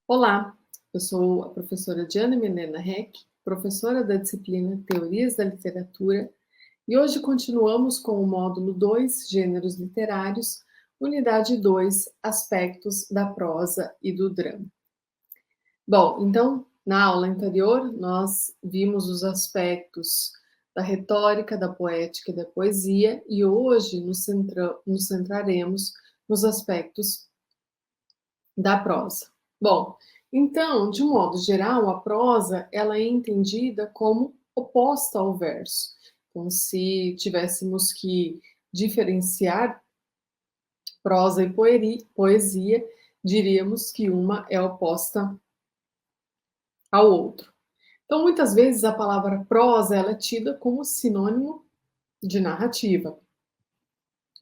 Olá, eu sou a professora Diana Milena Heck, professora da disciplina Teorias da Literatura, e hoje continuamos com o módulo 2, Gêneros Literários, unidade 2, Aspectos da Prosa e do Drama. Bom, então, na aula anterior, nós vimos os aspectos da retórica, da poética e da poesia, e hoje nos centraremos nos aspectos da prosa. Bom, então, de um modo geral, a prosa ela é entendida como oposta ao verso. Então, se tivéssemos que diferenciar prosa e poesia, diríamos que uma é oposta ao outro. Então, muitas vezes a palavra prosa ela é tida como sinônimo de narrativa,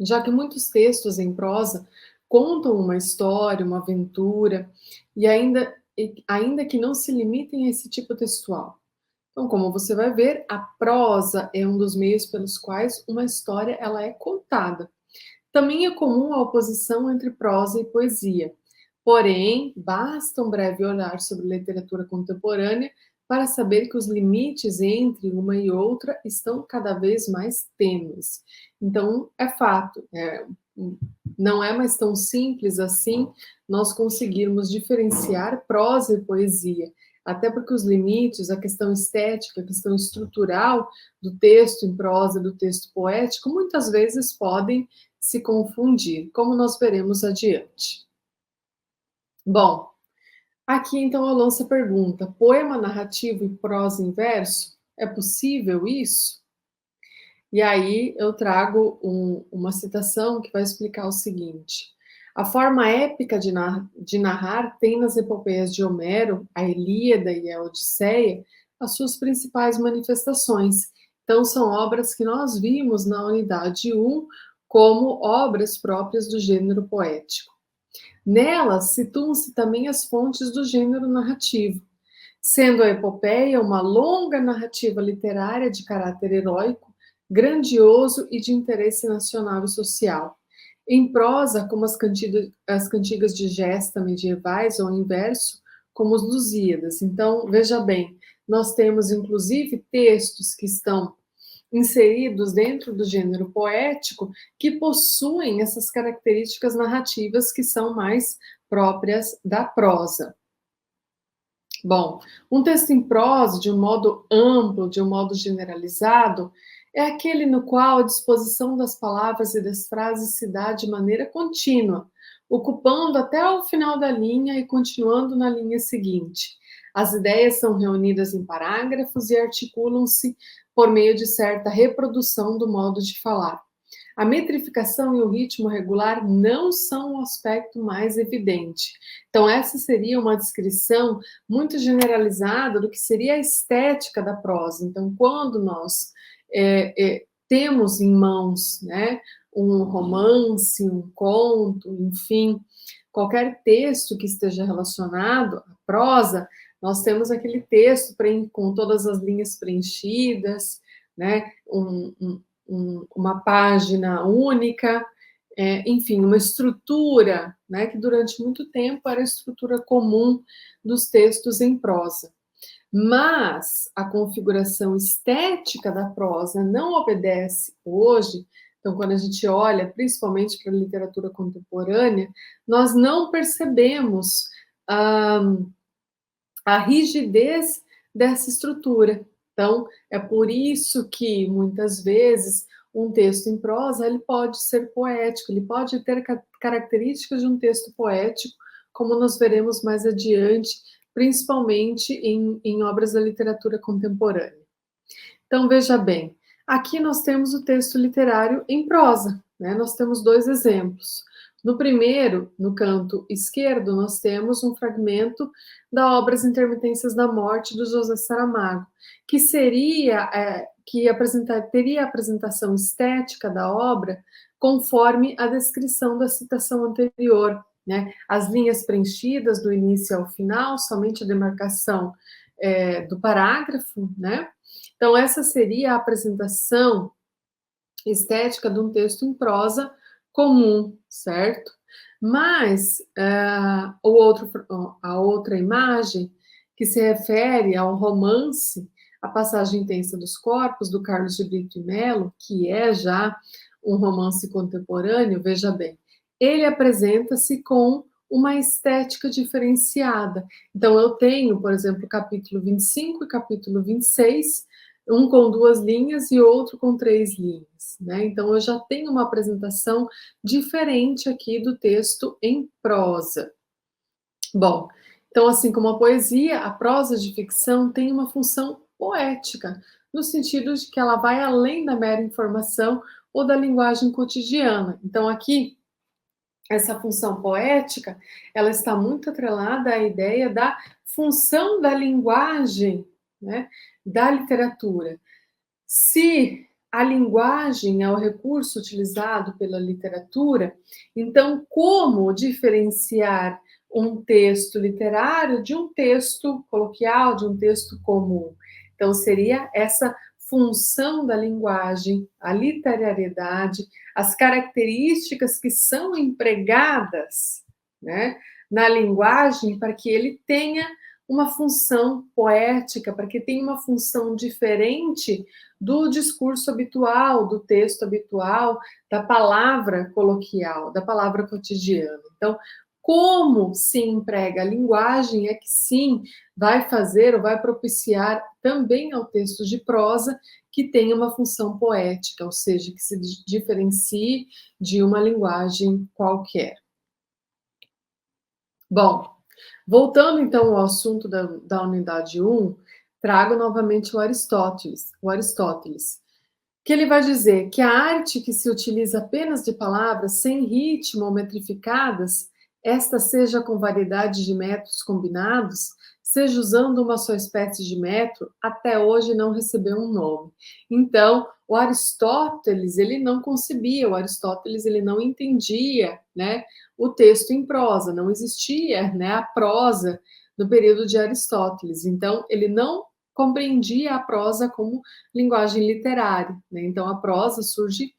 já que muitos textos em prosa contam uma história, uma aventura, e ainda que não se limitem a esse tipo textual. Então, como você vai ver, a prosa é um dos meios pelos quais uma história ela é contada. Também é comum a oposição entre prosa e poesia. Porém, basta um breve olhar sobre literatura contemporânea para saber que os limites entre uma e outra estão cada vez mais tênues. Então, é fato, não é mais tão simples assim nós conseguirmos diferenciar prosa e poesia, até porque os limites, a questão estética, a questão estrutural do texto em prosa, do texto poético, muitas vezes podem se confundir, como nós veremos adiante. Bom, aqui então eu lanço a pergunta: poema narrativo e prosa em verso? É possível isso? E aí eu trago uma citação que vai explicar o seguinte: a forma épica de narrar tem nas epopeias de Homero, a Ilíada e a Odisseia, as suas principais manifestações. Então, são obras que nós vimos na unidade 1 como obras próprias do gênero poético. Nelas situam-se também as fontes do gênero narrativo, sendo a epopeia uma longa narrativa literária de caráter heróico, grandioso e de interesse nacional e social. Em prosa, como as cantigas de gesta medievais, ou em verso, como os Lusíadas. Então, veja bem, nós temos inclusive textos que estão inseridos dentro do gênero poético que possuem essas características narrativas que são mais próprias da prosa. Bom, um texto em prosa, de um modo amplo, de um modo generalizado, é aquele no qual a disposição das palavras e das frases se dá de maneira contínua, ocupando até o final da linha e continuando na linha seguinte. As ideias são reunidas em parágrafos e articulam-se por meio de certa reprodução do modo de falar. A metrificação e o ritmo regular não são o aspecto mais evidente. Então, essa seria uma descrição muito generalizada do que seria a estética da prosa. Então, quando nós temos em mãos, né, um romance, um conto, enfim, qualquer texto que esteja relacionado à prosa, nós temos aquele texto com todas as linhas preenchidas, né, uma página única, enfim, uma estrutura, né, que durante muito tempo era a estrutura comum dos textos em prosa. Mas a configuração estética da prosa não obedece hoje. Então, quando a gente olha principalmente para a literatura contemporânea, nós não percebemos a rigidez dessa estrutura. Então, é por isso que muitas vezes um texto em prosa ele pode ser poético, ele pode ter características de um texto poético, como nós veremos mais adiante, principalmente em obras da literatura contemporânea. Então, veja bem, aqui nós temos o texto literário em prosa, né? Nós temos dois exemplos. No primeiro, no canto esquerdo, nós temos um fragmento da obra As Intermitências da Morte, do José Saramago, que teria a apresentação estética da obra conforme a descrição da citação anterior, né? As linhas preenchidas do início ao final, somente a demarcação do parágrafo, né? Então, essa seria a apresentação estética de um texto em prosa comum, certo? Mas a outra imagem, que se refere ao romance A Passagem Intensa dos Corpos, do Carlos de Brito e Mello, que é já um romance contemporâneo, veja bem, ele apresenta-se com uma estética diferenciada. Então, eu tenho, por exemplo, o capítulo 25 e capítulo 26, um com 2 linhas e outro com 3 linhas, né? Então, eu já tenho uma apresentação diferente aqui do texto em prosa. Bom, então, assim como a poesia, a prosa de ficção tem uma função poética, no sentido de que ela vai além da mera informação ou da linguagem cotidiana. Então, aqui, essa função poética, ela está muito atrelada à ideia da função da linguagem, né, da literatura. Se a linguagem é o recurso utilizado pela literatura, então como diferenciar um texto literário de um texto coloquial, de um texto comum? Então seria essa função da linguagem, a literariedade, as características que são empregadas, né, na linguagem para que ele tenha uma função poética, para que tenha uma função diferente do discurso habitual, do texto habitual, da palavra coloquial, da palavra cotidiana. Então, como se emprega a linguagem é que sim vai fazer ou vai propiciar também ao texto de prosa que tenha uma função poética, ou seja, que se diferencie de uma linguagem qualquer. Bom, voltando então ao assunto da unidade 1, trago novamente o Aristóteles, que ele vai dizer que a arte que se utiliza apenas de palavras sem ritmo ou metrificadas, esta seja com variedade de métodos combinados, seja usando uma só espécie de metro, até hoje não recebeu um nome. Então, o Aristóteles, ele não concebia, o Aristóteles, ele não entendia, né, o texto em prosa, não existia, né, a prosa no período de Aristóteles. Então, ele não compreendia a prosa como linguagem literária, né? Então, a prosa surge,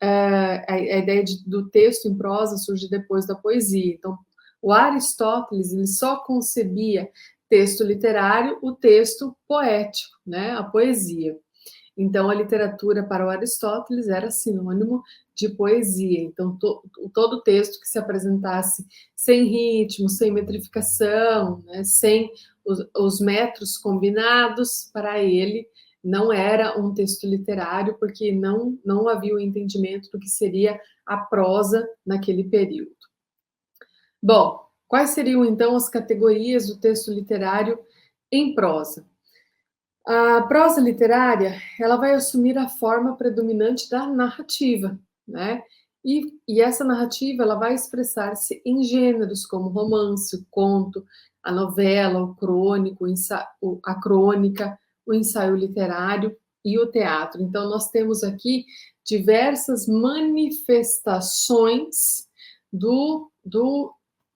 a ideia do texto em prosa surge depois da poesia. Então, o Aristóteles, ele só concebia texto literário, o texto poético, né? A poesia. Então, a literatura para o Aristóteles era sinônimo de poesia. Então, todo texto que se apresentasse sem ritmo, sem metrificação, né, sem os metros combinados, para ele não era um texto literário, porque não havia o entendimento do que seria a prosa naquele período. Bom, quais seriam então as categorias do texto literário em prosa? A prosa literária, ela vai assumir a forma predominante da narrativa, né? E essa narrativa, ela vai expressar-se em gêneros como romance, o conto, a novela, o crônico, a crônica, o ensaio literário e o teatro. Então, nós temos aqui diversas manifestações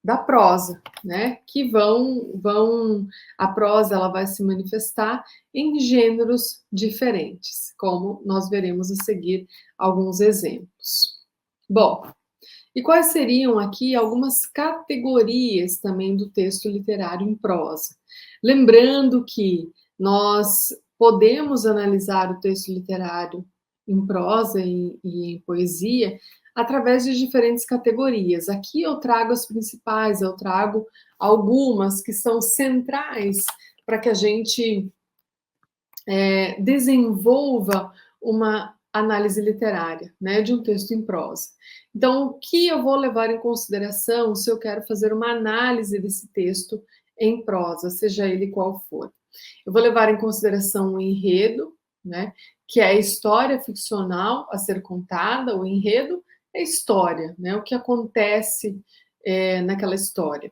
da prosa, né? Que a prosa, ela vai se manifestar em gêneros diferentes, como nós veremos a seguir alguns exemplos. Bom, e quais seriam aqui algumas categorias também do texto literário em prosa? Lembrando que nós podemos analisar o texto literário em prosa e em poesia através de diferentes categorias. Aqui eu trago as principais, eu trago algumas que são centrais para que a gente desenvolva uma análise literária, né, de um texto em prosa. Então, o que eu vou levar em consideração se eu quero fazer uma análise desse texto em prosa, seja ele qual for? Eu vou levar em consideração o enredo, né, que é a história ficcional a ser contada, o enredo é história, né, o que acontece naquela história.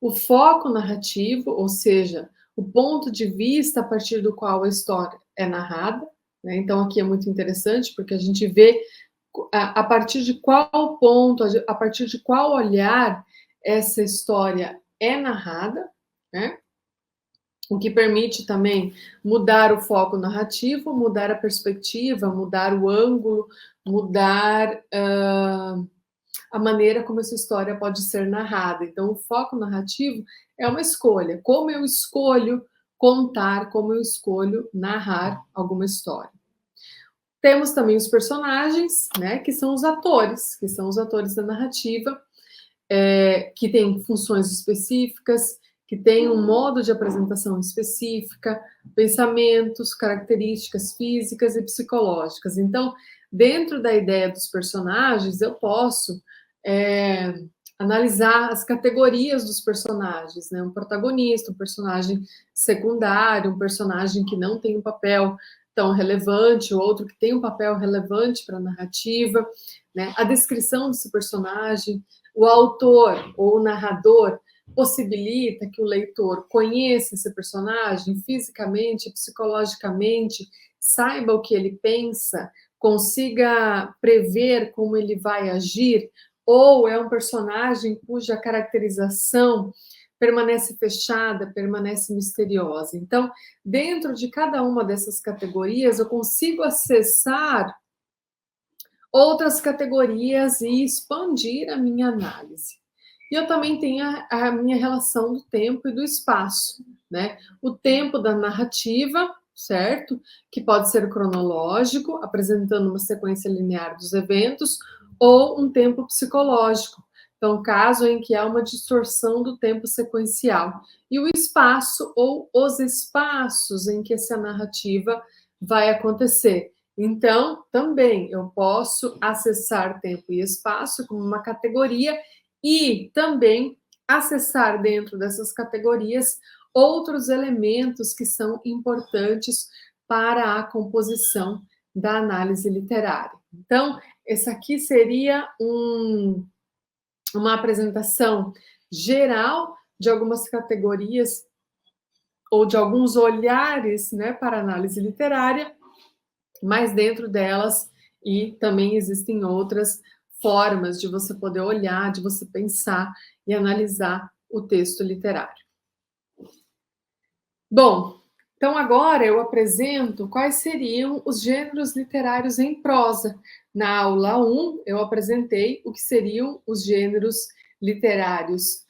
O foco narrativo, ou seja, o ponto de vista a partir do qual a história é narrada, né? Então, aqui é muito interessante, porque a gente vê a partir de qual ponto, a partir de qual olhar essa história é narrada, né? O que permite também mudar o foco narrativo, mudar a perspectiva, mudar o ângulo, mudar a maneira como essa história pode ser narrada. Então, o foco narrativo é uma escolha. Como eu escolho contar, como eu escolho narrar alguma história. Temos também os personagens, né, que são os atores da narrativa, que têm funções específicas, que têm um modo de apresentação específica, pensamentos, características físicas e psicológicas. Então, dentro da ideia dos personagens, eu posso analisar as categorias dos personagens, né? Um protagonista, um personagem secundário, um personagem que não tem um papel tão relevante, outro que tem um papel relevante para a narrativa, né? A descrição desse personagem, o autor ou o narrador possibilita que o leitor conheça esse personagem fisicamente, psicologicamente, saiba o que ele pensa, consiga prever como ele vai agir, ou é um personagem cuja caracterização permanece fechada, permanece misteriosa. Então, dentro de cada uma dessas categorias, eu consigo acessar outras categorias e expandir a minha análise. E eu também tenho a minha relação do tempo e do espaço, né? O tempo da narrativa, certo? Que pode ser cronológico, apresentando uma sequência linear dos eventos, ou um tempo psicológico. Então, caso em que há uma distorção do tempo sequencial. E o espaço ou os espaços em que essa narrativa vai acontecer. Então, também eu posso acessar tempo e espaço como uma categoria e também acessar dentro dessas categorias outros elementos que são importantes para a composição da análise literária. Então, essa aqui seria uma apresentação geral de algumas categorias ou de alguns olhares, né, para análise literária, mas dentro delas, e também existem outras formas de você poder olhar, de você pensar e analisar o texto literário. Bom, então agora eu apresento quais seriam os gêneros literários em prosa. Na aula 1, eu apresentei o que seriam os gêneros literários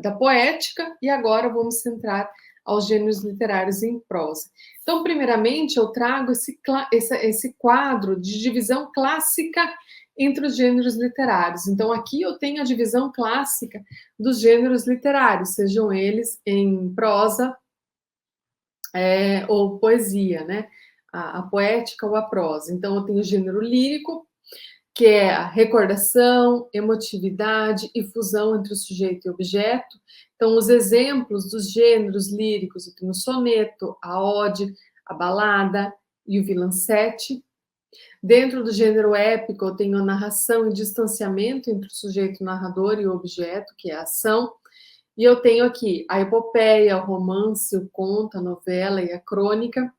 da poética, e agora vamos centrar aos gêneros literários em prosa. Então, primeiramente, eu trago esse quadro de divisão clássica entre os gêneros literários. Então, aqui eu tenho a divisão clássica dos gêneros literários, sejam eles em prosa ou poesia, né? A poética ou a prosa. Então, eu tenho o gênero lírico, que é a recordação, emotividade e fusão entre o sujeito e o objeto. Então, os exemplos dos gêneros líricos, eu tenho o soneto, a ode, a balada e o vilancete. Dentro do gênero épico, eu tenho a narração e distanciamento entre o sujeito narrador e o objeto, que é a ação. E eu tenho aqui a epopeia, o romance, o conto, a novela e a crônica.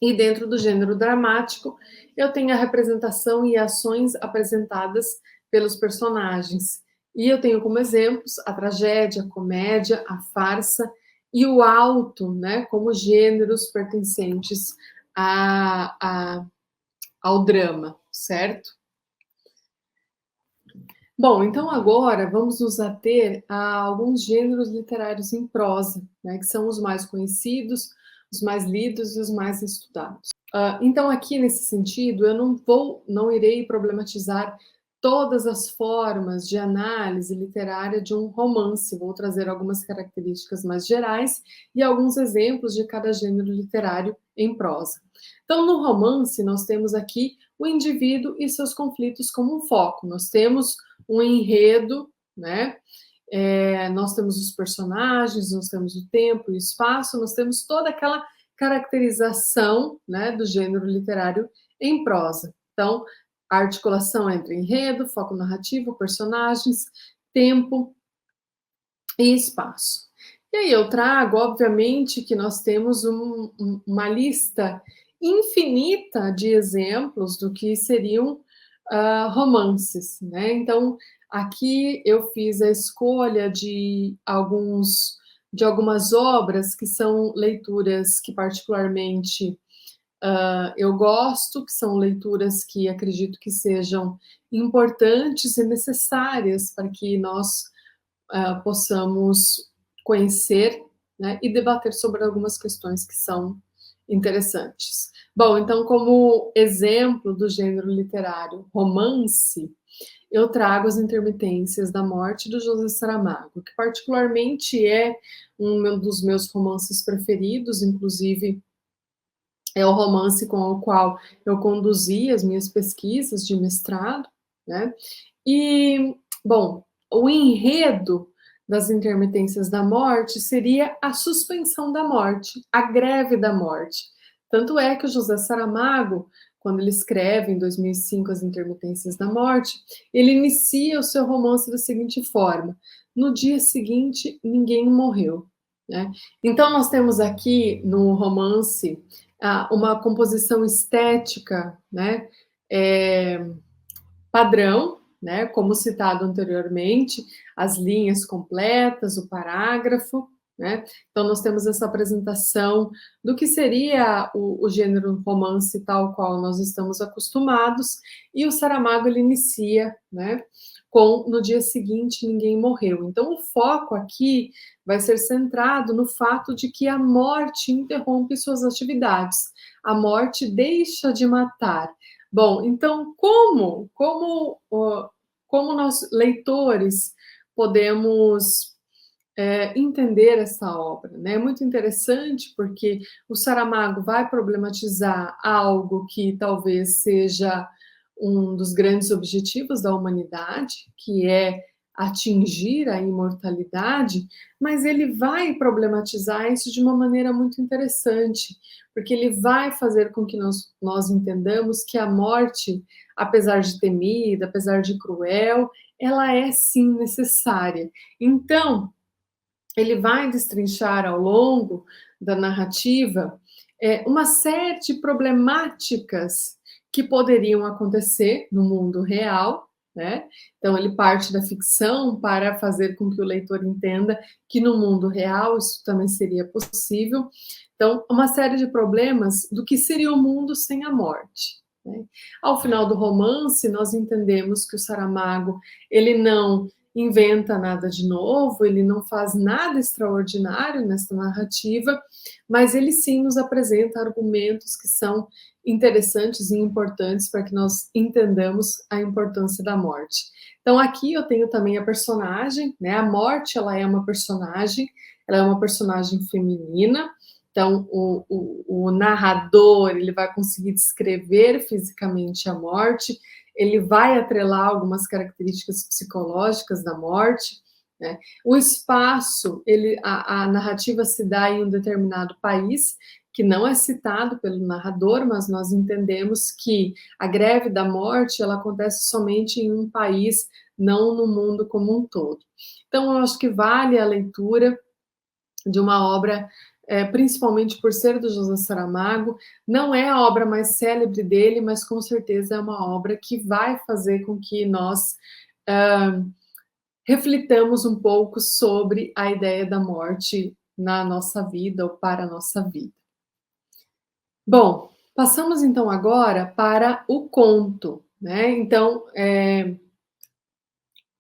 E dentro do gênero dramático, eu tenho a representação e ações apresentadas pelos personagens. E eu tenho como exemplos a tragédia, a comédia, a farsa e o auto, né, como gêneros pertencentes ao drama, certo? Bom, então agora vamos nos ater a alguns gêneros literários em prosa, né, que são os mais conhecidos, os mais lidos e os mais estudados. Então, aqui nesse sentido, eu não irei problematizar todas as formas de análise literária de um romance. Vou trazer algumas características mais gerais e alguns exemplos de cada gênero literário em prosa. Então, no romance, nós temos aqui o indivíduo e seus conflitos como um foco. Nós temos um enredo, né? Nós temos os personagens, nós temos o tempo e o espaço, nós temos toda aquela caracterização, né, do gênero literário em prosa. Então, a articulação entre enredo, foco narrativo, personagens, tempo e espaço. E aí eu trago, obviamente, que nós temos uma lista infinita de exemplos do que seriam romances, né? Então, aqui eu fiz a escolha de algumas obras que são leituras que particularmente eu gosto, que são leituras que acredito que sejam importantes e necessárias para que nós possamos conhecer, né, e debater sobre algumas questões que são interessantes. Bom, então, como exemplo do gênero literário romance, eu trago As Intermitências da Morte, do José Saramago, que particularmente é um dos meus romances preferidos, inclusive é o romance com o qual eu conduzi as minhas pesquisas de mestrado, né? E, bom, o enredo das intermitências da morte seria a suspensão da morte, a greve da morte. Tanto é que o José Saramago, quando ele escreve em 2005 As Intermitências da Morte, ele inicia o seu romance da seguinte forma: no dia seguinte, ninguém morreu. Né? Então, nós temos aqui no romance uma composição estética, né, padrão, né, como citado anteriormente, as linhas completas, o parágrafo, né? Então, nós temos essa apresentação do que seria o gênero romance tal qual nós estamos acostumados, e o Saramago ele inicia, né, com no dia seguinte ninguém morreu. Então, o foco aqui vai ser centrado no fato de que a morte interrompe suas atividades, a morte deixa de matar. Bom, então como nós leitores podemos entender essa obra, né? É muito interessante porque o Saramago vai problematizar algo que talvez seja um dos grandes objetivos da humanidade, que é atingir a imortalidade, mas ele vai problematizar isso de uma maneira muito interessante, porque ele vai fazer com que nós entendamos que a morte, apesar de temida, apesar de cruel, ela é sim necessária. Então, ele vai destrinchar ao longo da narrativa uma série de problemáticas que poderiam acontecer no mundo real, né? Então, ele parte da ficção para fazer com que o leitor entenda que no mundo real isso também seria possível. Então, uma série de problemas do que seria o mundo sem a morte. Né? Ao final do romance, nós entendemos que o Saramago ele não inventa nada de novo, ele não faz nada extraordinário nessa narrativa, mas ele sim nos apresenta argumentos que são interessantes e importantes para que nós entendamos a importância da morte. Então aqui eu tenho também a personagem, né? A morte ela é ela é uma personagem feminina. Então o narrador ele vai conseguir descrever fisicamente a morte, ele vai atrelar algumas características psicológicas da morte, né? O espaço, a narrativa se dá em um determinado país, que não é citado pelo narrador, mas nós entendemos que a greve da morte ela acontece somente em um país, não no mundo como um todo. Então, eu acho que vale a leitura de uma obra, principalmente por ser do José Saramago, não é a obra mais célebre dele, mas com certeza é uma obra que vai fazer com que nós reflitamos um pouco sobre a ideia da morte na nossa vida ou para a nossa vida. Bom, passamos então agora para o conto, né? Então,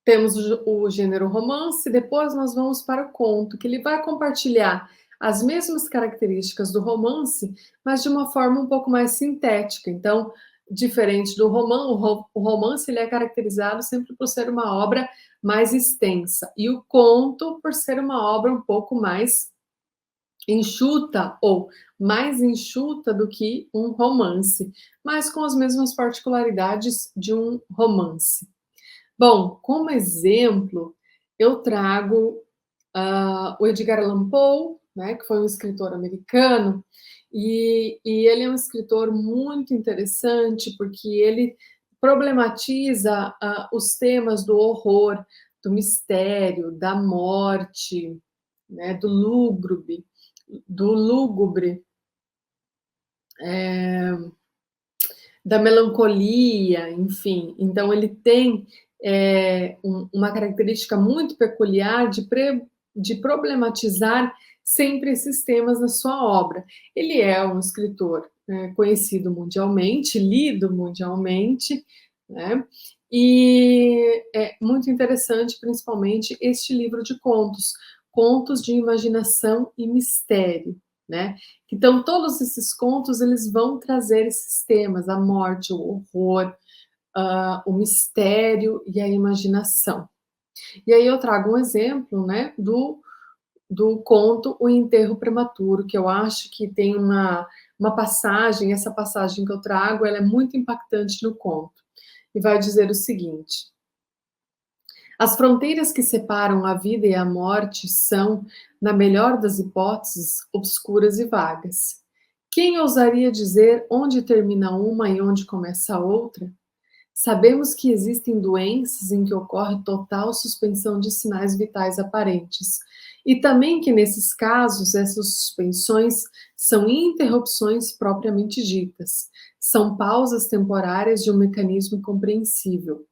temos o gênero romance, depois nós vamos para o conto, que ele vai compartilhar as mesmas características do romance, mas de uma forma um pouco mais sintética. Então, diferente do romance, o romance ele é caracterizado sempre por ser uma obra mais extensa, e o conto por ser uma obra um pouco mais enxuta ou mais enxuta do que um romance, mas com as mesmas particularidades de um romance. Bom, como exemplo, eu trago o Edgar Allan Poe, né, que foi um escritor americano, e ele é um escritor muito interessante porque ele problematiza os temas do horror, do mistério, da morte, né, do lúgubre, da melancolia, enfim. Então, ele tem uma característica muito peculiar de problematizar sempre esses temas na sua obra. Ele é um escritor conhecido mundialmente, lido mundialmente, né? E é muito interessante, principalmente, este livro de contos, contos de imaginação e mistério, né? Então, todos esses contos, eles vão trazer esses temas, a morte, o horror, o mistério e a imaginação. E aí eu trago um exemplo, né, do conto O Enterro Prematuro, que eu acho que tem uma passagem, essa passagem que eu trago, ela é muito impactante no conto. E vai dizer o seguinte: as fronteiras que separam a vida e a morte são, na melhor das hipóteses, obscuras e vagas. Quem ousaria dizer onde termina uma e onde começa a outra? Sabemos que existem doenças em que ocorre total suspensão de sinais vitais aparentes, e também que nesses casos essas suspensões são interrupções propriamente ditas, são pausas temporárias de um mecanismo compreensível.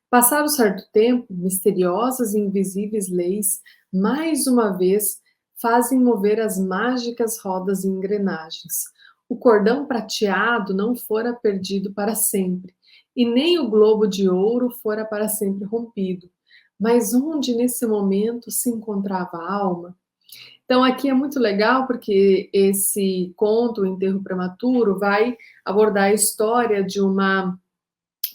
Passado certo tempo, misteriosas e invisíveis leis, mais uma vez, fazem mover as mágicas rodas e engrenagens. O cordão prateado não fora perdido para sempre, e nem o globo de ouro fora para sempre rompido. Mas onde nesse momento se encontrava a alma? Então, aqui é muito legal porque esse conto, O Enterro Prematuro, vai abordar a história de uma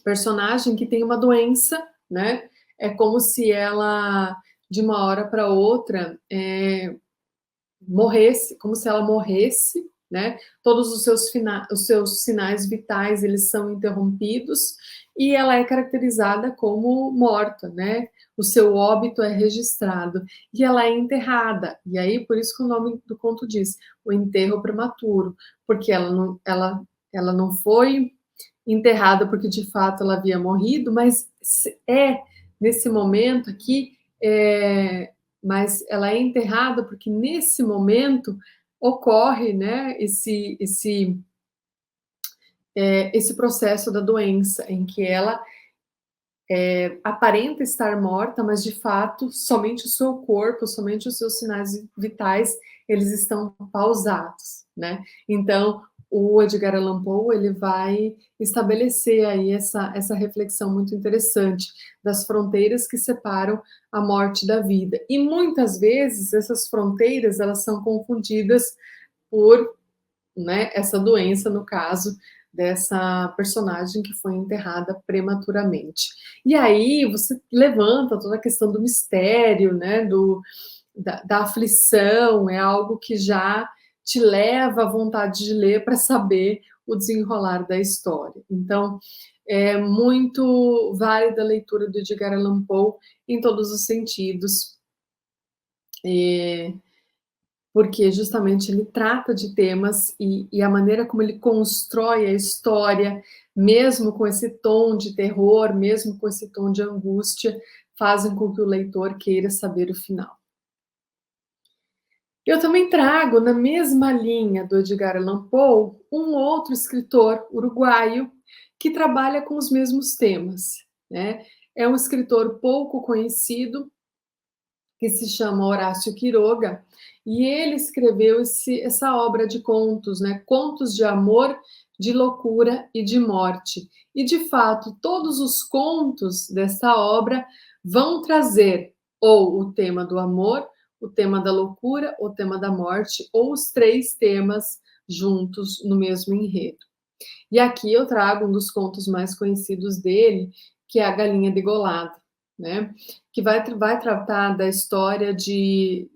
personagem que tem uma doença, né? É como se ela, de uma hora para outra, morresse, como se ela morresse, né? Todos os seus sinais vitais eles são interrompidos e ela é caracterizada como morta, né? O seu óbito é registrado e ela é enterrada. E aí por isso que o nome do conto diz o enterro prematuro, porque ela não foi enterrada porque de fato ela havia morrido, mas é nesse momento aqui, mas ela é enterrada porque nesse momento ocorre, né, esse processo da doença em que ela aparenta estar morta, mas de fato somente o seu corpo, somente os seus sinais vitais, eles estão pausados, né? Então, o Edgar Allan Poe, ele vai estabelecer aí essa reflexão muito interessante das fronteiras que separam a morte da vida. E muitas vezes essas fronteiras, elas são confundidas por, né, essa doença, no caso dessa personagem que foi enterrada prematuramente. E aí você levanta toda a questão do mistério, né, da aflição, é algo que já te leva à vontade de ler para saber o desenrolar da história. Então, é muito válida a leitura do Edgar Allan Poe em todos os sentidos. Porque justamente ele trata de temas e a maneira como ele constrói a história, mesmo com esse tom de terror, mesmo com esse tom de angústia, fazem com que o leitor queira saber o final. Eu também trago, na mesma linha do Edgar Allan Poe, um outro escritor uruguaio que trabalha com os mesmos temas, né? É um escritor pouco conhecido, que se chama Horácio Quiroga, e ele escreveu essa obra de contos, né? Contos de amor, de loucura e de morte. E, de fato, todos os contos dessa obra vão trazer ou o tema do amor, o tema da loucura, o tema da morte, ou os três temas juntos no mesmo enredo. E aqui eu trago um dos contos mais conhecidos dele, que é A Galinha Degolada, né? Que vai tratar da história de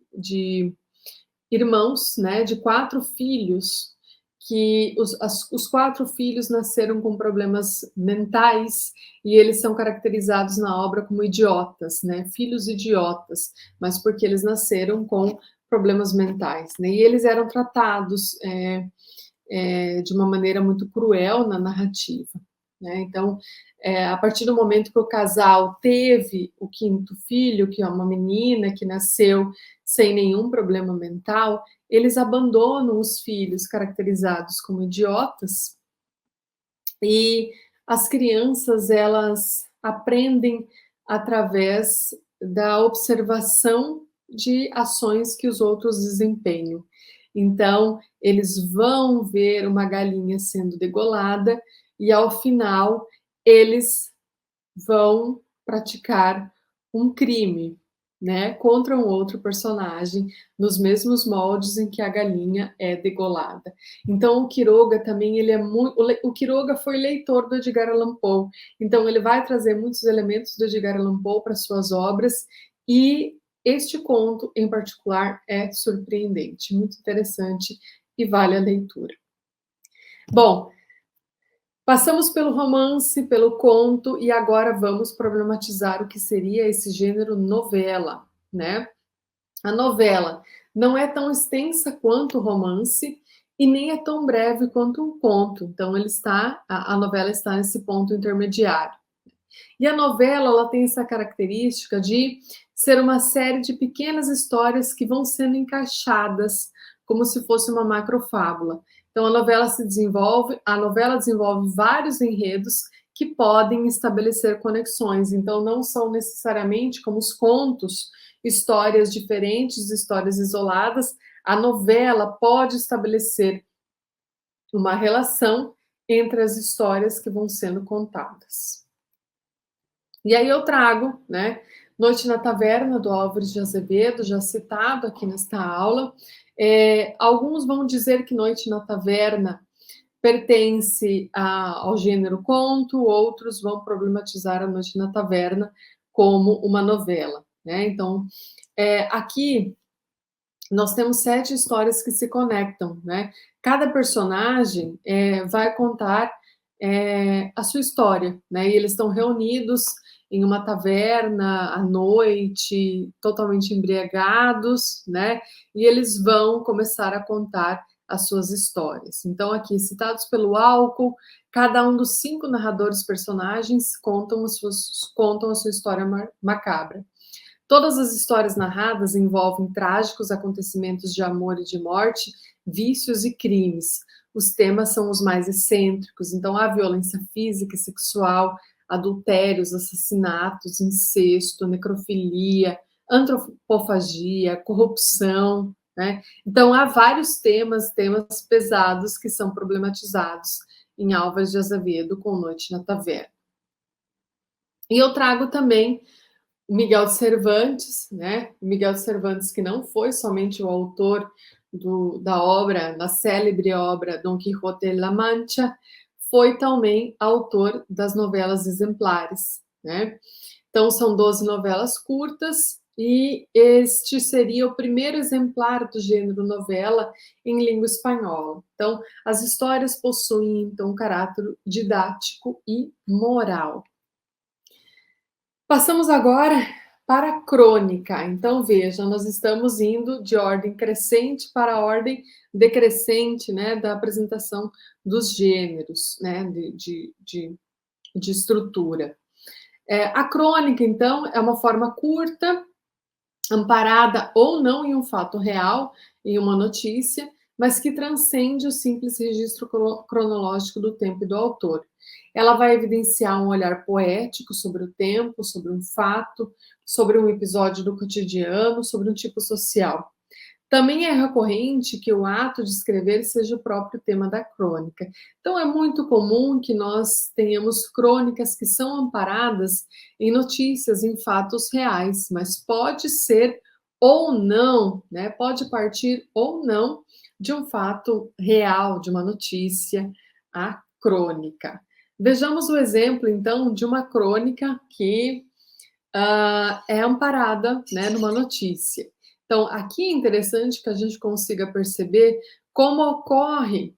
irmãos, né? De quatro filhos, que os quatro filhos nasceram com problemas mentais e eles são caracterizados na obra como idiotas, né? Filhos idiotas, mas porque eles nasceram com problemas mentais, né? E eles eram tratados de uma maneira muito cruel na narrativa, né? Então, a partir do momento que o casal teve o quinto filho, que é uma menina que nasceu sem nenhum problema mental, eles abandonam os filhos caracterizados como idiotas e as crianças elas aprendem através da observação de ações que os outros desempenham. Então, eles vão ver uma galinha sendo degolada e, ao final, eles vão praticar um crime, né, contra um outro personagem, nos mesmos moldes em que a galinha é degolada. Então o Quiroga também, ele é muito, o Quiroga foi leitor do Edgar Allan Poe, então ele vai trazer muitos elementos do Edgar Allan Poe para suas obras, e este conto em particular é surpreendente, muito interessante e vale a leitura. Bom, passamos pelo romance, pelo conto, e agora vamos problematizar o que seria esse gênero novela, né? A novela não é tão extensa quanto o romance e nem é tão breve quanto um conto. Então, a novela está nesse ponto intermediário. E a novela, ela tem essa característica de ser uma série de pequenas histórias que vão sendo encaixadas como se fosse uma macrofábula. Então a novela desenvolve vários enredos que podem estabelecer conexões. Então não são necessariamente como os contos, histórias diferentes, histórias isoladas. A novela pode estabelecer uma relação entre as histórias que vão sendo contadas. E aí eu trago, né, Noite na Taverna, do Álvares de Azevedo, já citado aqui nesta aula. Alguns vão dizer que Noite na Taverna pertence ao gênero conto, outros vão problematizar a Noite na Taverna como uma novela, né? Então, aqui nós temos 7 histórias que se conectam, né? Cada personagem vai contar a sua história, né? E eles estão reunidos em uma taverna à noite, totalmente embriagados, né? E eles vão começar a contar as suas histórias. Então, aqui, citados pelo álcool, cada um dos 5 narradores personagens contam a sua história macabra. Todas as histórias narradas envolvem trágicos acontecimentos de amor e de morte, vícios e crimes. Os temas são os mais excêntricos, então há violência física e sexual, adultérios, assassinatos, incesto, necrofilia, antropofagia, corrupção, né? Então há vários temas pesados que são problematizados em Álvares de Azevedo com Noite na Taverna. E eu trago também Miguel de Cervantes, né? Miguel de Cervantes, que não foi somente o autor da célebre obra Dom Quixote de la Mancha, foi também autor das novelas exemplares, né? Então, são 12 novelas curtas, e este seria o primeiro exemplar do gênero novela em língua espanhola. Então, as histórias possuem, então, um caráter didático e moral. Passamos agora para a crônica. Então, veja, nós estamos indo de ordem crescente para a ordem decrescente, né, da apresentação dos gêneros, né, de estrutura. A crônica, então, é uma forma curta, amparada ou não em um fato real, em uma notícia, mas que transcende o simples registro cronológico do tempo e do autor. Ela vai evidenciar um olhar poético sobre o tempo, sobre um fato, sobre um episódio do cotidiano, sobre um tipo social. Também é recorrente que o ato de escrever seja o próprio tema da crônica. Então, é muito comum que nós tenhamos crônicas que são amparadas em notícias, em fatos reais, mas pode ser ou não, né? Pode partir ou não de um fato real, de uma notícia, a crônica. Vejamos o exemplo, então, de uma crônica que é amparada, né, numa notícia. Então, aqui é interessante que a gente consiga perceber como ocorre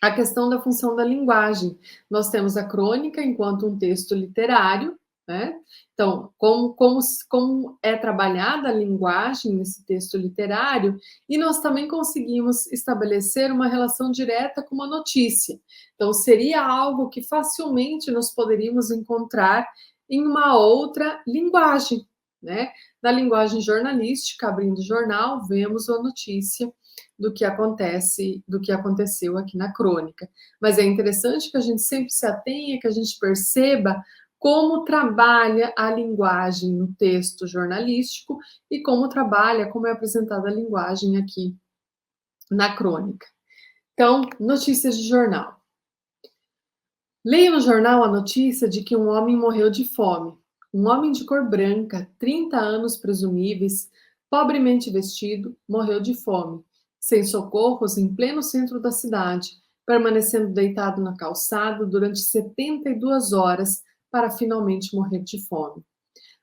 a questão da função da linguagem. Nós temos a crônica enquanto um texto literário, né? Então, como é trabalhada a linguagem nesse texto literário, e nós também conseguimos estabelecer uma relação direta com uma notícia. Então, seria algo que facilmente nós poderíamos encontrar em uma outra linguagem, né? Na linguagem jornalística, abrindo o jornal, vemos a notícia do que aconteceu aqui na crônica. Mas é interessante que a gente sempre se atenha, que a gente perceba como trabalha a linguagem no texto jornalístico e como é apresentada a linguagem aqui na crônica. Então, notícias de jornal. Leio no jornal a notícia de que um homem morreu de fome. Um homem de cor branca, 30 anos presumíveis, pobremente vestido, morreu de fome, sem socorros em pleno centro da cidade, permanecendo deitado na calçada durante 72 horas para finalmente morrer de fome.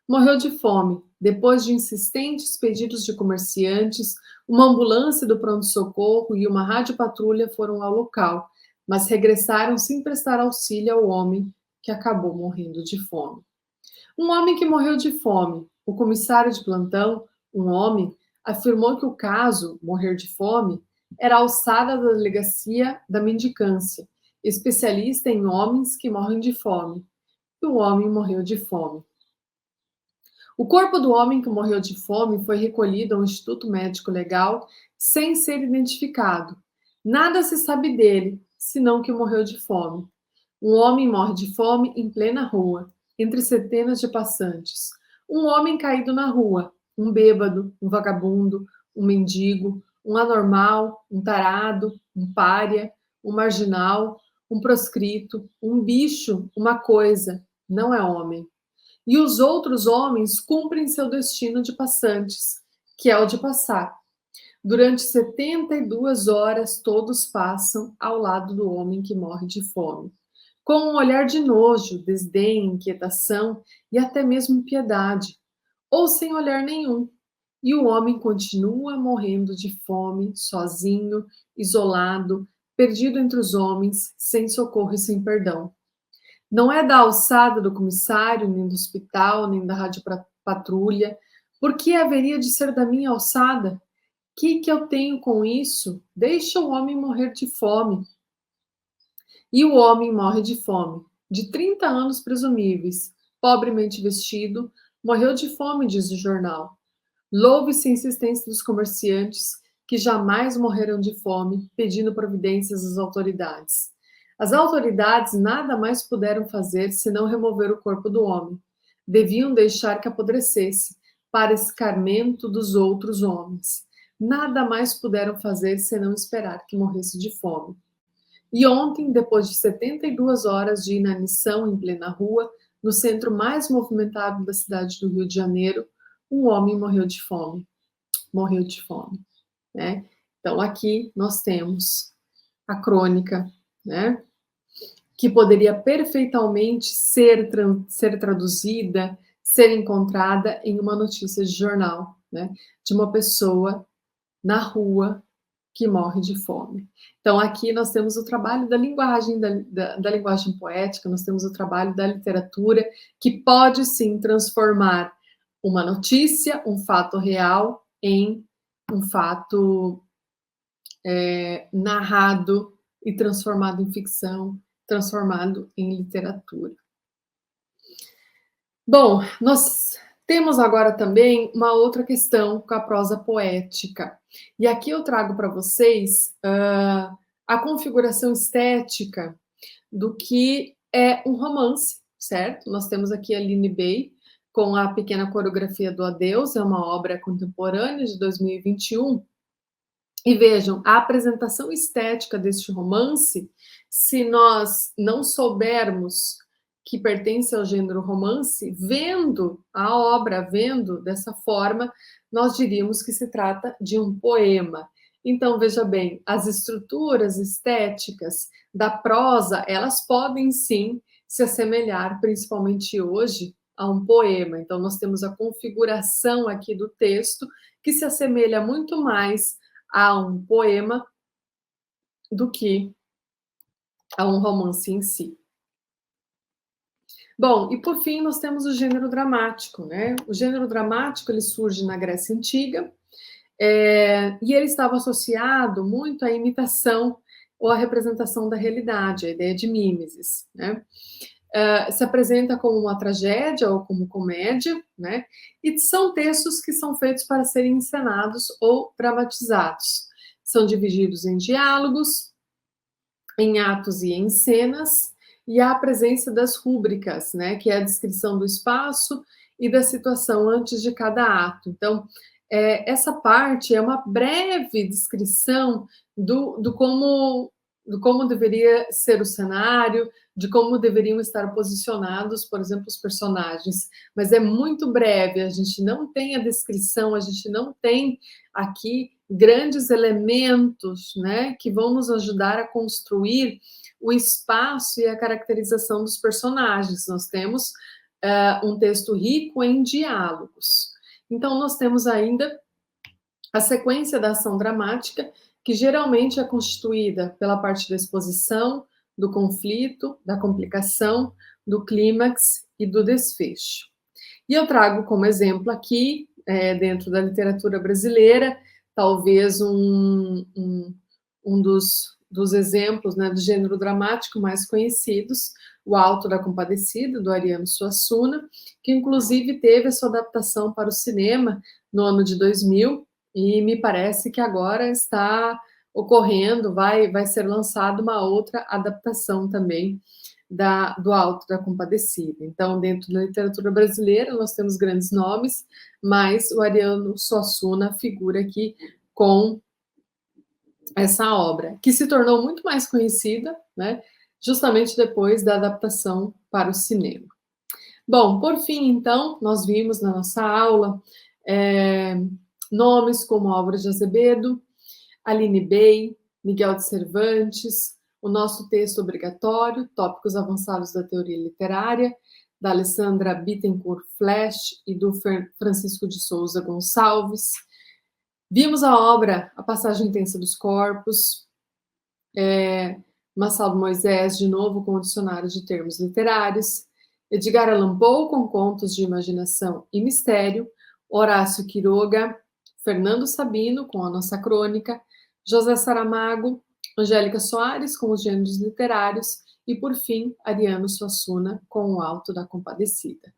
Morreu de fome, depois de insistentes pedidos de comerciantes, uma ambulância do pronto-socorro e uma rádio-patrulha foram ao local, mas regressaram sem prestar auxílio ao homem que acabou morrendo de fome. Um homem que morreu de fome. O comissário de plantão, um homem, afirmou que o caso, morrer de fome, era a alçada da delegacia da mendicância, especialista em homens que morrem de fome. E o homem morreu de fome. O corpo do homem que morreu de fome foi recolhido ao Instituto Médico Legal sem ser identificado. Nada se sabe dele, senão que morreu de fome. Um homem morre de fome em plena rua, entre centenas de passantes. Um homem caído na rua, um bêbado, um vagabundo, um mendigo, um anormal, um tarado, um pária, um marginal, um proscrito, um bicho, uma coisa, não é homem. E os outros homens cumprem seu destino de passantes, que é o de passar. Durante 72 horas, todos passam ao lado do homem que morre de fome, com um olhar de nojo, desdém, inquietação e até mesmo piedade, ou sem olhar nenhum. E o homem continua morrendo de fome, sozinho, isolado, perdido entre os homens, sem socorro e sem perdão. Não é da alçada do comissário, nem do hospital, nem da rádio patrulha. Por que haveria de ser da minha alçada? O que eu tenho com isso? Deixa o homem morrer de fome. E o homem morre de fome, de 30 anos presumíveis, pobremente vestido, morreu de fome, diz o jornal. Louve-se a insistência dos comerciantes, que jamais morreram de fome, pedindo providências às autoridades. As autoridades nada mais puderam fazer senão remover o corpo do homem. Deviam deixar que apodrecesse, para escarmento dos outros homens. Nada mais puderam fazer senão esperar que morresse de fome. E ontem, depois de 72 horas de inanição em plena rua, no centro mais movimentado da cidade do Rio de Janeiro, um homem morreu de fome. Morreu de fome, né? Então aqui nós temos a crônica, né? Que poderia perfeitamente ser traduzida, ser encontrada em uma notícia de jornal, né? De uma pessoa na rua que morre de fome. Então, aqui nós temos o trabalho da linguagem, da linguagem poética, nós temos o trabalho da literatura, que pode sim transformar uma notícia, um fato real, em um fato narrado e transformado em ficção, transformado em literatura. Bom, nós temos agora também uma outra questão com a prosa poética. E aqui eu trago para vocês a configuração estética do que é um romance, certo? Nós temos aqui a Line Bay com a Pequena Coreografia do Adeus, é uma obra contemporânea de 2021. E vejam, a apresentação estética deste romance, se nós não soubermos que pertence ao gênero romance, vendo a obra, vendo dessa forma, nós diríamos que se trata de um poema. Então, veja bem, as estruturas estéticas da prosa, elas podem sim se assemelhar, principalmente hoje, a um poema. Então, nós temos a configuração aqui do texto que se assemelha muito mais a um poema do que a um romance em si. Bom, e por fim nós temos o gênero dramático, né? O gênero dramático ele surge na Grécia Antiga e ele estava associado muito à imitação ou à representação da realidade, a ideia de mimesis, né? Se apresenta como uma tragédia ou como comédia, né? E são textos que são feitos para serem encenados ou dramatizados. São divididos em diálogos, em atos e em cenas, e há a presença das rúbricas, né? Que é a descrição do espaço e da situação antes de cada ato. Então, essa parte é uma breve descrição do como deveria ser o cenário, de como deveriam estar posicionados, por exemplo, os personagens. Mas é muito breve, a gente não tem a descrição, a gente não tem aqui grandes elementos, né, que vão nos ajudar a construir o espaço e a caracterização dos personagens. Nós temos um texto rico em diálogos. Então, nós temos ainda a sequência da ação dramática, que geralmente é constituída pela parte da exposição, do conflito, da complicação, do clímax e do desfecho. E eu trago como exemplo aqui, dentro da literatura brasileira, talvez um dos exemplos, né, do gênero dramático mais conhecidos, O Alto da Compadecida, do Ariano Suassuna, que inclusive teve a sua adaptação para o cinema no ano de 2000, e me parece que agora está ocorrendo, vai ser lançada uma outra adaptação também do Alto da Compadecida. Então, dentro da literatura brasileira, nós temos grandes nomes, mas o Ariano Suassuna figura aqui com essa obra, que se tornou muito mais conhecida, né, justamente depois da adaptação para o cinema. Bom, por fim, então, nós vimos na nossa aula nomes como Álvaro de Azevedo, Aline Bey, Miguel de Cervantes, o nosso texto obrigatório, Tópicos Avançados da Teoria Literária, da Alessandra Bittencourt Flesch e do Francisco de Souza Gonçalves. Vimos a obra A Passagem Intensa dos Corpos, Marçal Moisés, de novo, com o dicionário de termos literários, Edgar Allan Poe, com contos de imaginação e mistério, Horácio Quiroga, Fernando Sabino, com a nossa crônica, José Saramago, Angélica Soares, com os gêneros literários, e, por fim, Ariano Suassuna, com o Alto da Compadecida.